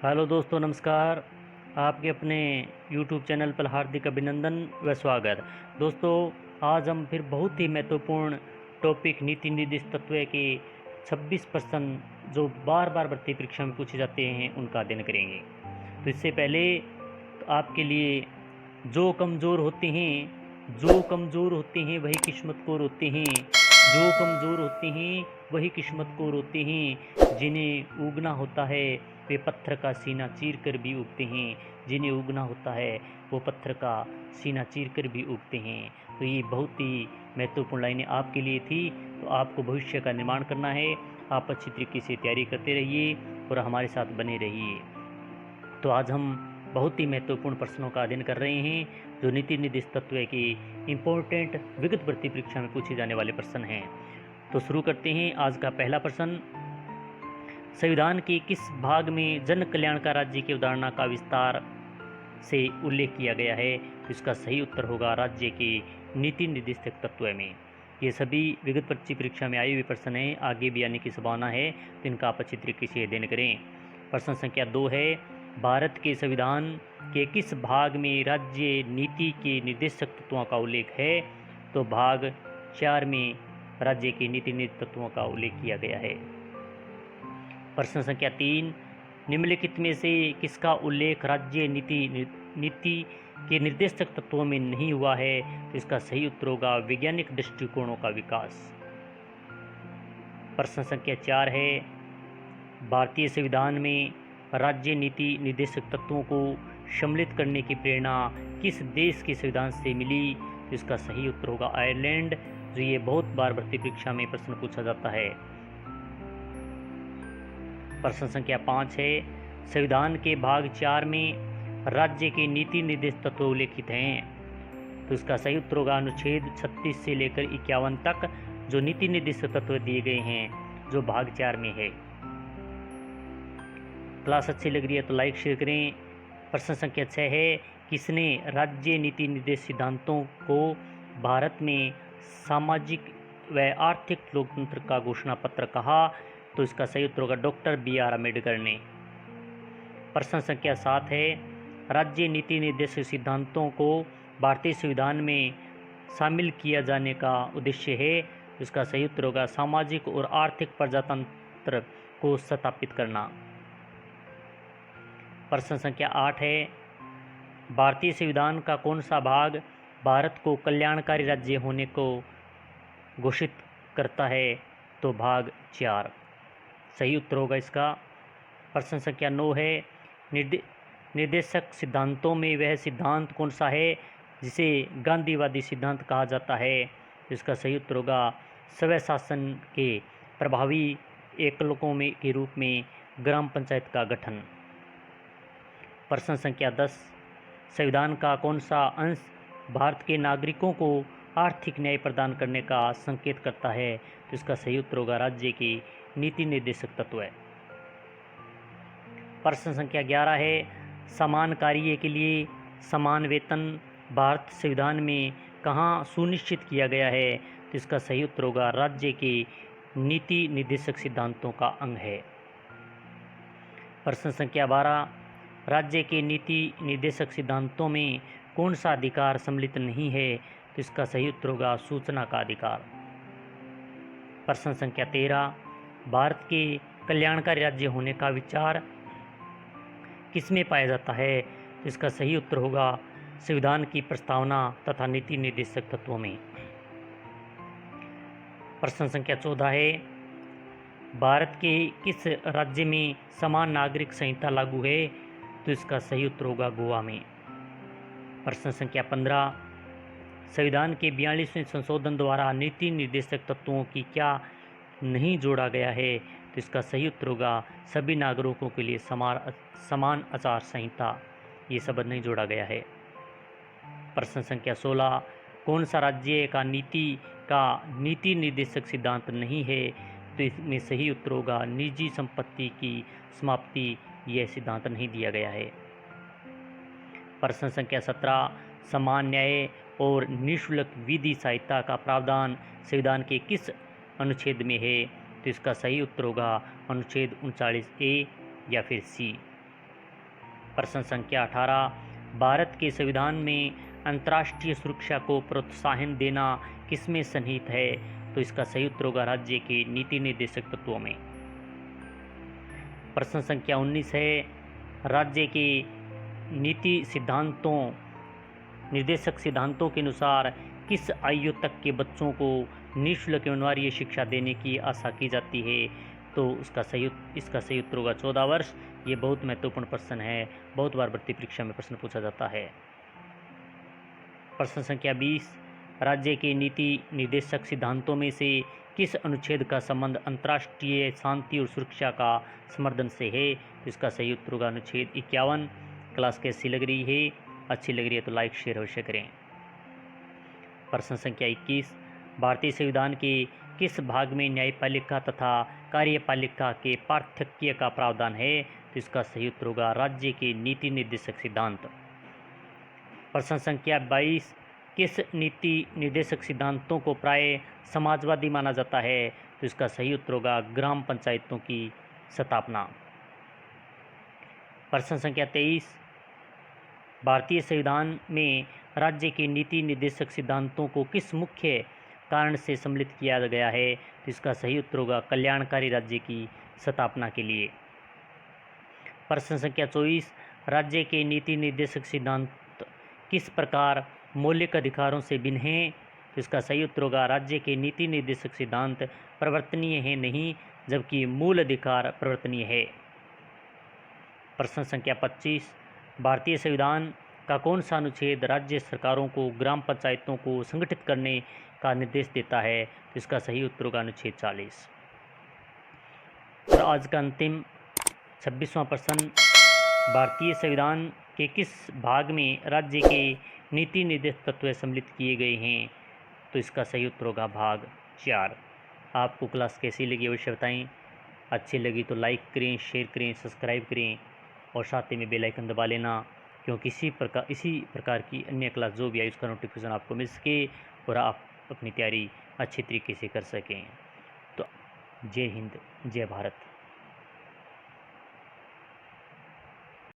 Hello दोस्तों, नमस्कार। आपके अपने यूट्यूब चैनल पर हार्दिक अभिनंदन व स्वागत। दोस्तों, आज हम फिर बहुत ही महत्वपूर्ण टॉपिक नीति निर्दिष्ट तत्व के 26 प्रश्न जो बार बार भर्ती परीक्षा में पूछे जाते हैं उनका अध्ययन करेंगे। तो इससे पहले आपके लिए जो कमज़ोर होते हैं वही किस्मत को रोते हैं, जो कमज़ोर होते हैं वही किस्मत को रोते हैं, जिन्हें उगना होता है वे पत्थर का सीना चीर कर भी उगते हैं, जिन्हें उगना होता है वो पत्थर का सीना चीर कर भी उगते हैं। तो ये बहुत ही महत्वपूर्ण लाइनें आपके लिए थी। तो आपको भविष्य का निर्माण करना है, आप अच्छी तरीके से तैयारी करते रहिए और हमारे साथ बने रहिए। तो आज हम बहुत ही महत्वपूर्ण प्रश्नों का अध्ययन कर रहे हैं जो नीति निर्दिष्ट तत्व के इम्पोर्टेंट विगत भर्ती परीक्षा में पूछे जाने वाले प्रश्न हैं। तो शुरू करते हैं। आज का पहला प्रश्न, संविधान के किस भाग में जन कल्याण का राज्य की अवधारणा का विस्तार से उल्लेख किया गया है? तो इसका सही उत्तर होगा राज्य के नीति निर्दिष्ट तत्व में। ये सभी विगत परीक्षा में आए हुए प्रश्न हैं, आगे भी आने की संभावना है, तो इनका आप अच्छी तरीके से अध्ययन करें। प्रश्न संख्या 2 है, भारत के संविधान के किस भाग में राज्य नीति के निर्देशक तत्वों का उल्लेख है? तो भाग 4 में राज्य के नीति निर्देशक तत्वों का उल्लेख किया गया है। प्रश्न संख्या 3, निम्नलिखित में से किसका उल्लेख राज्य नीति के निर्देशक तत्वों में नहीं हुआ है? तो इसका सही उत्तर होगा वैज्ञानिक दृष्टिकोणों का विकास। प्रश्न संख्या 4 है, भारतीय संविधान में राज्य नीति निर्देशक तत्वों को सम्मिलित करने की प्रेरणा किस देश के संविधान से मिली? तो इसका सही उत्तर होगा आयरलैंड, जो ये बहुत बार भर्ती परीक्षा में प्रश्न पूछा जाता है। प्रश्न संख्या 5 है, संविधान के भाग 4 में राज्य के नीति निर्देशक तत्व उल्लेखित हैं। तो इसका सही उत्तर होगा अनुच्छेद 36 से लेकर 51 तक जो नीति निर्देशक तत्व दिए गए हैं जो भाग 4 में है। क्लास अच्छी लग रही है तो लाइक शेयर करें। प्रश्न संख्या 6 है, किसने राज्य नीति निर्देश सिद्धांतों को भारत में सामाजिक व आर्थिक लोकतंत्र का घोषणा पत्र कहा? तो इसका सही उत्तर होगा डॉक्टर BR अम्बेडकर ने। प्रश्न संख्या 7 है, राज्य नीति निर्देशक सिद्धांतों को भारतीय संविधान में शामिल किया जाने का उद्देश्य है? तो इसका सही उत्तर होगा सामाजिक और आर्थिक प्रजातंत्र को स्थापित करना। प्रश्न संख्या 8 है, भारतीय संविधान का कौन सा भाग भारत को कल्याणकारी राज्य होने को घोषित करता है? तो भाग 4 सही उत्तर होगा इसका। प्रश्न संख्या 9 है, निर्देशक सिद्धांतों में वह सिद्धांत कौन सा है जिसे गांधीवादी सिद्धांत कहा जाता है? इसका सही उत्तर होगा स्वयं शासन के प्रभावी एककों में के रूप में ग्राम पंचायत का गठन। प्रश्न संख्या 10, संविधान का कौन सा अंश भारत के नागरिकों को आर्थिक न्याय प्रदान करने का संकेत करता है? तो इसका सही उत्तर होगा राज्य की नीति निर्देशक तत्व है। प्रश्न संख्या 11 है, समान कार्य के लिए समान वेतन भारत संविधान में कहाँ सुनिश्चित किया गया है? तो इसका सही उत्तर होगा राज्य के नीति निर्देशक सिद्धांतों का अंग है। प्रश्न संख्या 12, राज्य के नीति निर्देशक सिद्धांतों में कौन सा अधिकार सम्मिलित नहीं है? तो इसका सही उत्तर होगा सूचना का अधिकार। प्रश्न संख्या 13, भारत के कल्याणकारी राज्य होने का विचार किसमें पाया जाता है? तो इसका सही उत्तर होगा संविधान की प्रस्तावना तथा नीति निर्देशक तत्वों में। प्रश्न संख्या 14 है, भारत के किस राज्य में समान नागरिक संहिता लागू है? तो इसका सही उत्तर होगा गोवा में। प्रश्न संख्या 15, संविधान के 42वें संशोधन द्वारा नीति निर्देशक तत्वों की क्या नहीं जोड़ा गया है? तो इसका सही उत्तर होगा सभी नागरिकों के लिए समान आचार संहिता, ये शब्द नहीं जोड़ा गया है। प्रश्न संख्या 16, कौन सा राज्य का नीति निर्देशक सिद्धांत नहीं है? तो इसमें सही उत्तर होगा निजी संपत्ति की समाप्ति, यह सिद्धांत नहीं दिया गया है। प्रश्न संख्या 17, समान न्याय और निःशुल्क विधि सहायता का प्रावधान संविधान के किस अनुच्छेद में है? तो इसका सही उत्तर होगा अनुच्छेद 39A या फिर C। प्रश्न संख्या 18, भारत के संविधान में अंतर्राष्ट्रीय सुरक्षा को प्रोत्साहन देना किसमें सन्निहित है? तो इसका सही उत्तर होगा राज्य के नीति निर्देशक तत्वों में। प्रश्न संख्या 19 है, राज्य के निर्देशक सिद्धांतों के अनुसार किस आयु तक के बच्चों को निःशुल्क अनिवार्य शिक्षा देने की आशा की जाती है? तो इसका सही उत्तर होगा 14 वर्ष। ये बहुत महत्वपूर्ण प्रश्न है, बहुत बार भर्ती परीक्षा में प्रश्न पूछा जाता है। प्रश्न संख्या 20, राज्य के नीति निर्देशक सिद्धांतों में से किस अनुच्छेद का संबंध अंतर्राष्ट्रीय शांति और सुरक्षा का समर्थन से है? तो इसका सही उत्तर होगा अनुच्छेद 51। क्लास कैसी लग रही है? अच्छी लग रही है तो लाइक शेयर अवश्य करें। प्रश्न संख्या 21, भारतीय संविधान के किस भाग में न्यायपालिका तथा कार्यपालिका के पार्थक्य का प्रावधान है? तो इसका सही उत्तर होगा राज्य के नीति निर्देशक सिद्धांत। प्रश्न संख्या 22, किस नीति निर्देशक सिद्धांतों को प्राय समाजवादी माना जाता है? तो इसका सही उत्तर होगा ग्राम पंचायतों की स्थापना। प्रश्न संख्या 23, भारतीय संविधान में राज्य के नीति निर्देशक सिद्धांतों को किस मुख्य कारण से सम्मिलित किया गया है? तो इसका सही उत्तर होगा कल्याणकारी राज्य की स्थापना के लिए। प्रश्न संख्या 24, राज्य के नीति निर्देशक सिद्धांत किस प्रकार मौलिक अधिकारों से भिन्न हैं? तो इसका सही उत्तर होगा राज्य के नीति निर्देशक सिद्धांत परिवर्तनीय है नहीं, जबकि मूल अधिकार परिवर्तनीय है। प्रश्न संख्या 25, भारतीय संविधान का कौन सा अनुच्छेद राज्य सरकारों को ग्राम पंचायतों को संगठित करने का निर्देश देता है? तो इसका सही उत्तर होगा अनुच्छेद 40। और आज का अंतिम 26वां प्रश्न, भारतीय संविधान के किस भाग में राज्य के नीति निर्देशक तत्व सम्मिलित किए गए हैं? तो इसका सही उत्तर होगा भाग 4। आपको क्लास कैसी लगी अवश्य बताएं। अच्छी लगी तो लाइक करें, शेयर करें, सब्सक्राइब करें और साथ ही में बेल आइकन दबा लेना, क्योंकि इसी प्रकार की अन्य क्लास जो भी आई उसका नोटिफिकेशन आपको मिल सके और आप अपनी तैयारी अच्छी तरीके से कर सकें। तो जय हिंद, जय भारत।